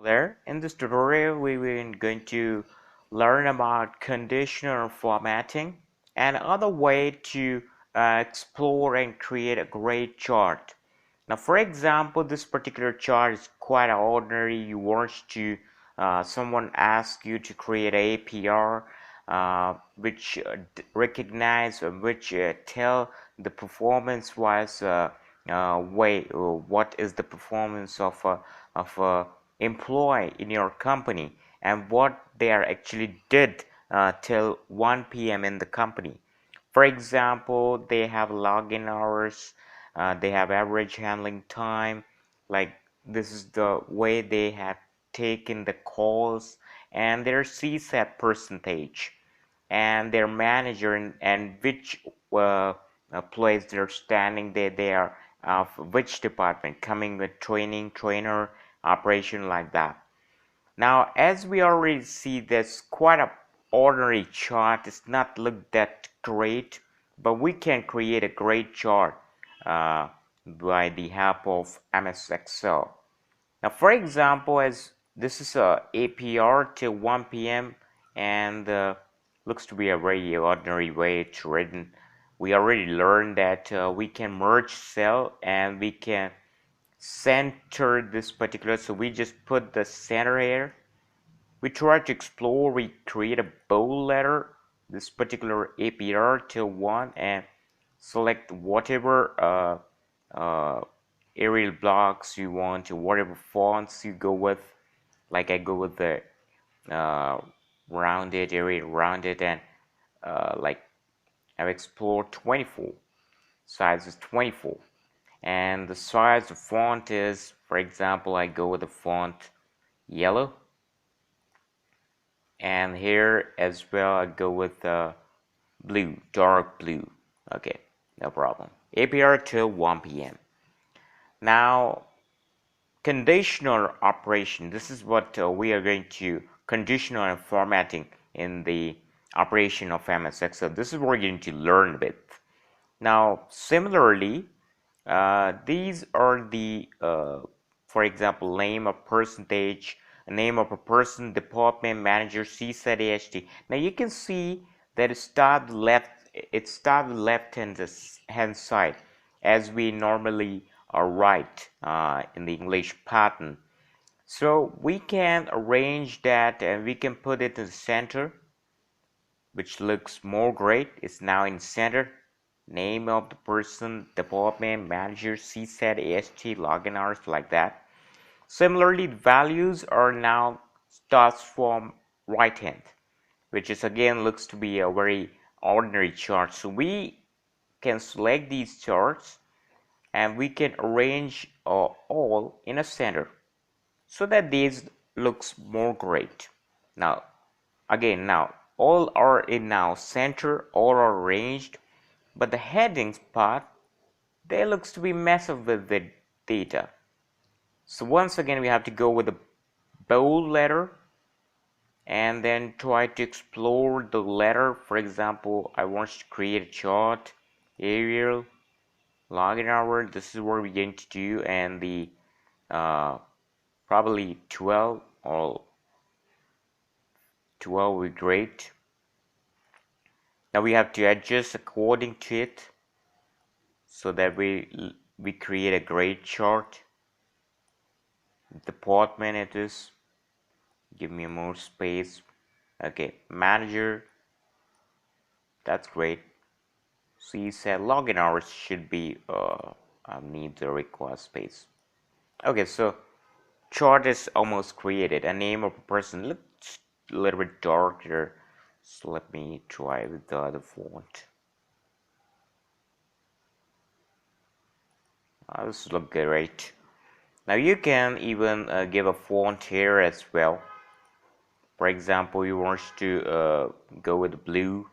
There, in this tutorial, we are going to learn about conditional formatting and other way to explore and create a great chart. Now, for example, this particular chart is quite ordinary. You want to someone asks you to create a APR which recognize which tell the performance wise way what is the performance of a employee in your company and what they are actually did till 1 p.m. in the company. For example, they have login hours, they have average handling time, like this is the way they have taken the calls, and their CSAT percentage, and their manager, and which place they're standing, they are of which department, coming with training, trainer, operation, like that. Now, as we already see, there's quite a ordinary chart. It's not look that great, but we can create a great chart by the help of MS Excel. Now, for example, as this is a APR till 1 p.m. and looks to be a very ordinary way to written. We already learned that we can merge cell and we can center this particular, so we just put the center here. We try to explore, we create a bold letter, this particular APR till 1, and select whatever Arial blocks you want, or whatever fonts you go with. Like I go with the rounded, Arial rounded, and like I've explored 24, size is 24, and the size of font is, for example, I go with the font yellow, and here as well I go with blue, dark blue. Okay, no problem. APR till 1 p.m. Now, conditional operation, this is what we are going to conditional and formatting in the operation of MS Excel. This is what we're going to learn with. Now, similarly, these are the for example, name of percentage, name of a person, department, manager, CSAT, AHT. Now you can see that it started left hand side, as we normally write in the English pattern. So we can arrange that and we can put it in the center, which looks more great. It's now in center. Name of the person, department, manager, CSAT, AST, login hours, like that. Similarly, the values are now starts from right hand, which is again looks to be a very ordinary chart. So we can select these charts and we can arrange all in a center so that these looks more great. Now again, now all are in now center, all are arranged, but the headings part, they looks to be messed up with the data. So once again we have to go with a bold letter and then try to explore the letter. For example, I want to create a chart, Arial, login hour, this is what we're going to do, and the probably 12 or 12 would be great. Now we have to adjust according to it so that we create a great chart. Department it is, give me more space. Okay, manager, that's great. See, said login hours should be need the required space. Okay, so chart is almost created. A name of a person looks a little bit darker, so let me try with the other font. This looks great. Now you can even give a font here as well. For example, you want to go with blue,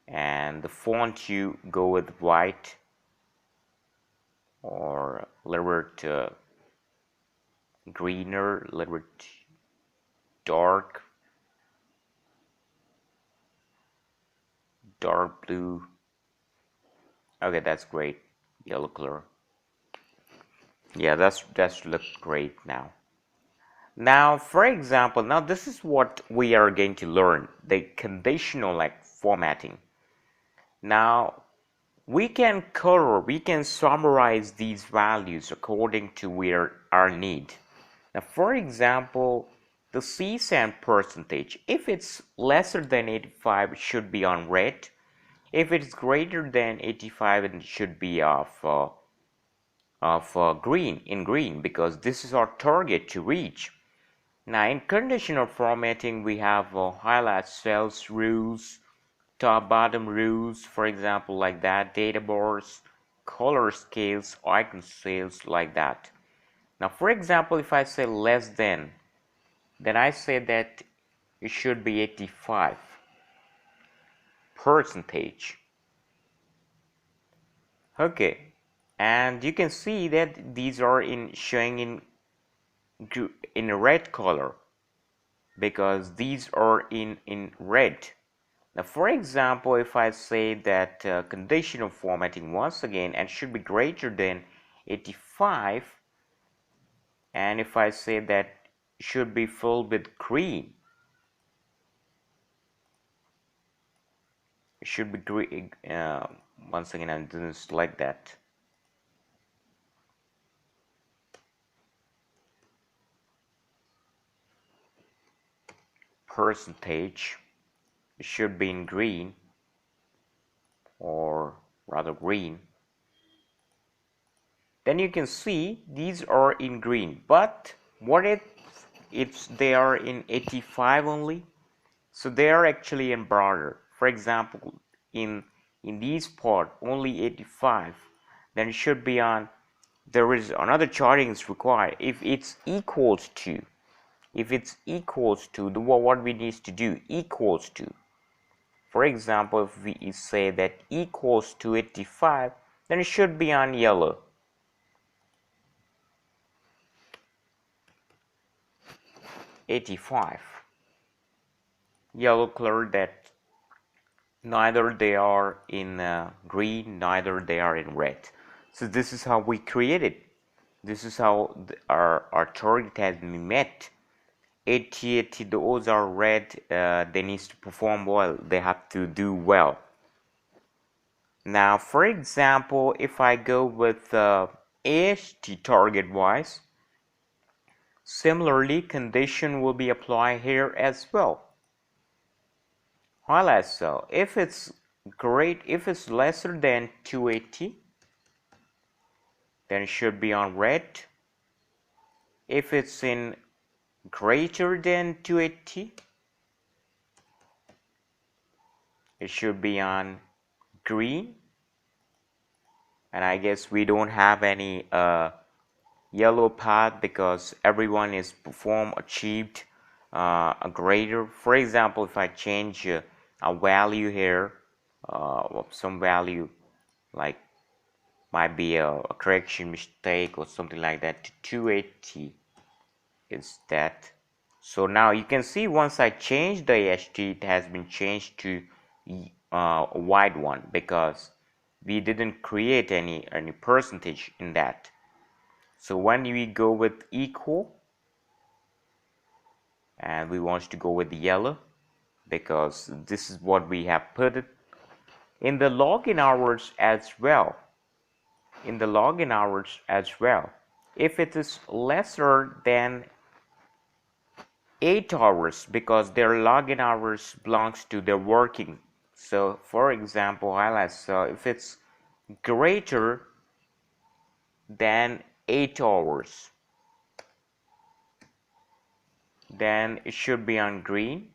and the font you go with white or a little bit greener, a little bit dark blue. Okay, that's great. Yellow color. Yeah, that's look great now. Now, for example, now this is what we are going to learn, the conditional like formatting. Now, we can summarize these values according to our need. Now, for example, the CSAN percentage, if it's lesser than 85, it should be on red. If it's greater than 85, it should be green, because this is our target to reach. Now, in conditional formatting, we have highlight cells rules, top bottom rules, for example, like that, data bars, color scales, icon scales, like that. Now, for example, if I say less than, then I say that it should be 85 percentage. Okay, and you can see that these are showing in a red color, because these are in red. Now, for example, if I say that conditional formatting once again and should be greater than 85, and if I say that should be filled with green, it should be green. Once again, I didn't select that. Percentage, it should be in green, or rather green. Then you can see these are in green, but what if they are in 85 only? So they are actually in border. For example, in these part only 85, then it should be on, there is another charting is required. If it's equals to, the what we need to do, equals to, for example, if we say that equals to 85, then it should be on yellow. 85, yellow color, that neither they are in green, neither they are in red. So this is how we create it. This is how our target has been met. 80, those are red, they need to perform well, they have to do well. Now, for example, if I go with AST target wise, similarly condition will be applied here as well. Highlight cell, if it's lesser than 280, then it should be on red. If it's in greater than 280, it should be on green. And I guess we don't have any yellow path, because everyone is achieved a greater. For example, if I change a value here, some value, like might be a correction mistake or something like that, to 280 is that. So now you can see once I change the AST, it has been changed to a white one, because we didn't create any percentage in that. So when we go with equal, and we want to go with the yellow, because this is what we have put it in the login hours as well. In the login hours as well, if it is lesser than 8 hours, because their login hours belongs to their working. So for example, if it's greater than 8 hours, then it should be on green.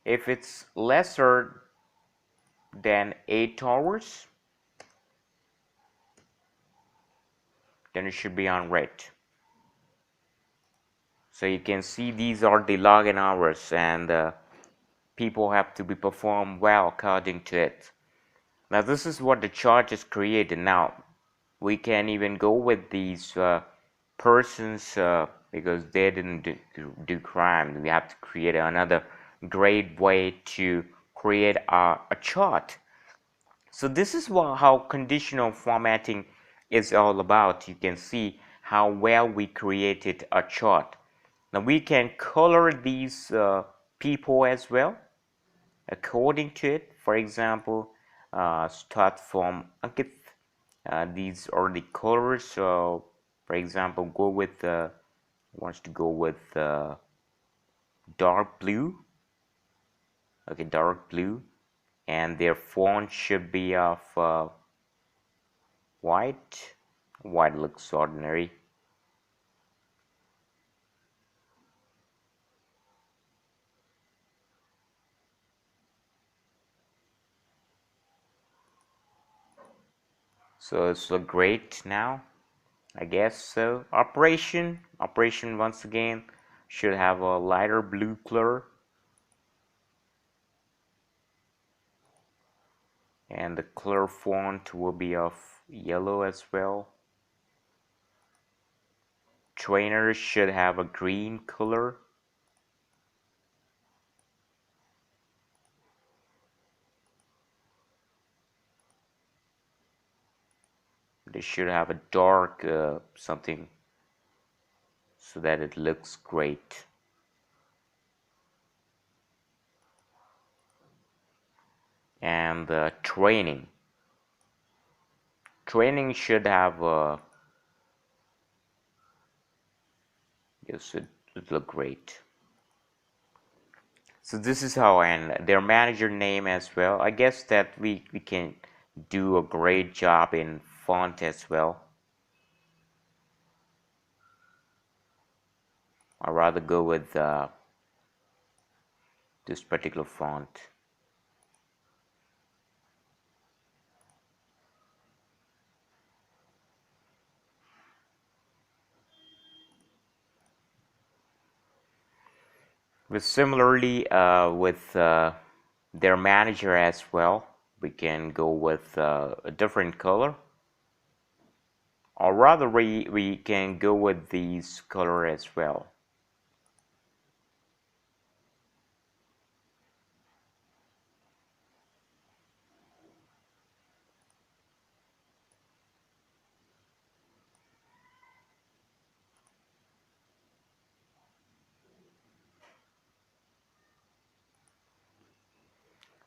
If it's lesser than 8 hours, then it should be on red. So you can see these are the login hours, and people have to be performed well according to it. Now this is what the chart is created. Now we can even go with these persons, because they didn't do crime. We have to create another great way to create a chart. So this is how conditional formatting is all about. You can see how well we created a chart. Now we can color these people as well according to it. For example, start from Ankit. These are the colors. So for example, go with wants to go with dark blue. Okay, dark blue, and their font should be of white. White looks ordinary. So it's look great now, I guess so. Operation once again should have a lighter blue color, and the color font will be of yellow as well. Trainers should have a green color. They should have a dark something so that it looks great. And training should have yes, it look great. So this is how, and their manager name as well. I guess that we can do a great job in font as well. I'd rather go with this particular font. But similarly with their manager as well, we can go with a different color, or rather we can go with these color as well.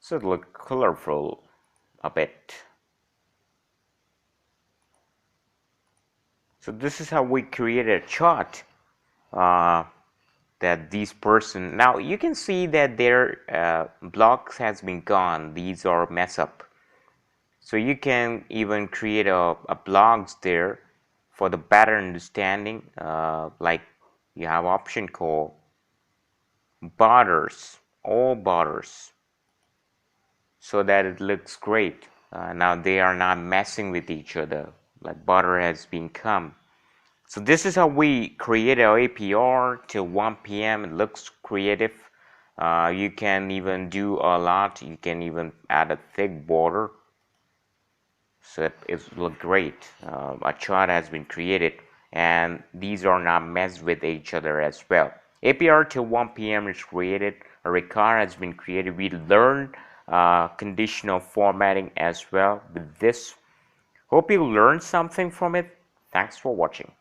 So it look colorful a bit. So this is how we create a chart that these person, now you can see that their blocks has been gone. These are mess up. So you can even create a blogs there for the better understanding. Like you have option called borders, all borders, so that it looks great. Now they are not messing with each other, like border has been come. So this is how we create our APR till 1 p.m. It looks creative. You can even do a lot. You can even add a thick border, so it look great. A chart has been created, and these are not messed with each other as well. APR till 1 p.m. is created. A record has been created. We learned conditional formatting as well with this. Hope you learned something from it. Thanks for watching.